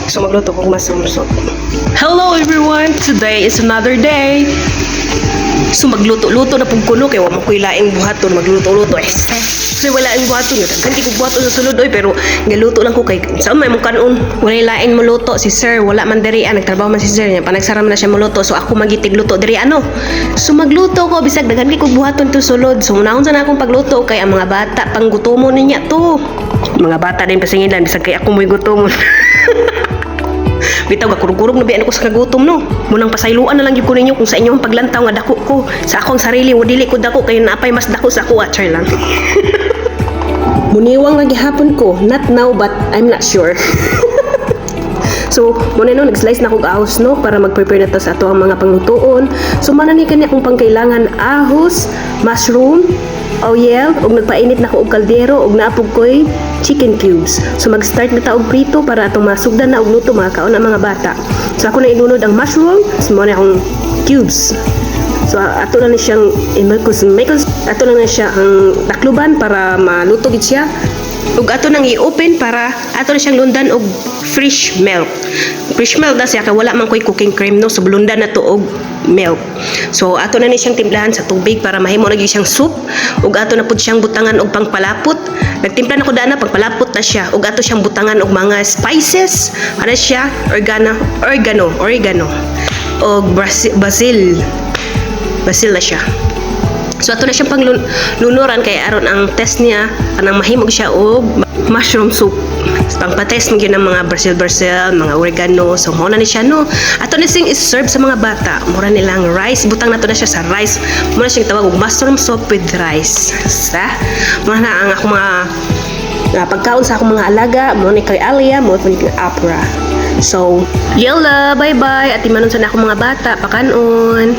So magluto kong mushroom soup. Hello everyone! Today is another day. So magluto-luto na pong kuno kaya wala mo ko'y laing buhaton magluto-luto kasi wala ang buhaton yun. Ganti ko buhaton sa sulod pero galuto lang ko kay saan may mong kanon. Wala laing muluto si sir. Wala man diri nagtrabaho man si sir niya. Panagsara man na siya muluto. So ako magitig luto diri ano. So magluto ko bisag daghan kay ko buhaton to sulod. So unahon sa na akong pagluto kay ang mga bata pang gutomon niya to. Mga bata din pasingilan bisag kay ako mo'y gutomon. Bitaw gakurog-kurog na biyan ako sa kagutom no. Munang pasayloan na lang gyud ko ninyo kung sa inyong paglantaw nga dako ko sa akong sarili wa dili ko dako kay naapay mas dako sa ako char lang. Muniwang nga gihapon ko, not now but I'm not sure. So, muna no, nag-slice na kong ahos no para mag-prepare na to sa ato ang mga panglutoon. So, manani kanya akong pangkailangan ahos, mushroom, oil, og nagpainit na ko og kaldero og naapog ko'y chicken cubes. So, mag-start na ta og prito para atong masugdan na og luto mga kaon ang mga bata. So, ako na inunod ang mushroom, so muna akong cubes. So, ato na ni siyang ato lang na siya ang takluban para maluto gid siya. Ug ato nang i-open para ato na siyang lundan og fresh milk. Fresh milk na siya kay wala man ko'y cooking cream no, so lundan na to og milk. So ato na ni siyang timplahan sa tubig para mahimo na gyud siyang soup. Ug ato na pud siyang butangan og pangpalapot. Nagtimpla na ko dana pangpalapot na siya. Ug ato siyang butangan og mga spices. Ano siya? Oregano og basil na siya. So ato na siyang panglunuran kay aron ang test niya kanang mahimog siya og mushroom soup. Pangpa-test mo yun ng mga basil, mga oregano. So muna ni siya no. Ato na siyang is-serve sa mga bata. Mura nilang rice. Butang na to na siya sa rice. Muna siyang tawag og mushroom soup with rice. Muna na ang akong mga pagkaon sa akong mga alaga. Muna ni kay Alia, muna ni kay Apra. So, yalla, bye-bye. At imanon sa na akong mga bata. Pakanon.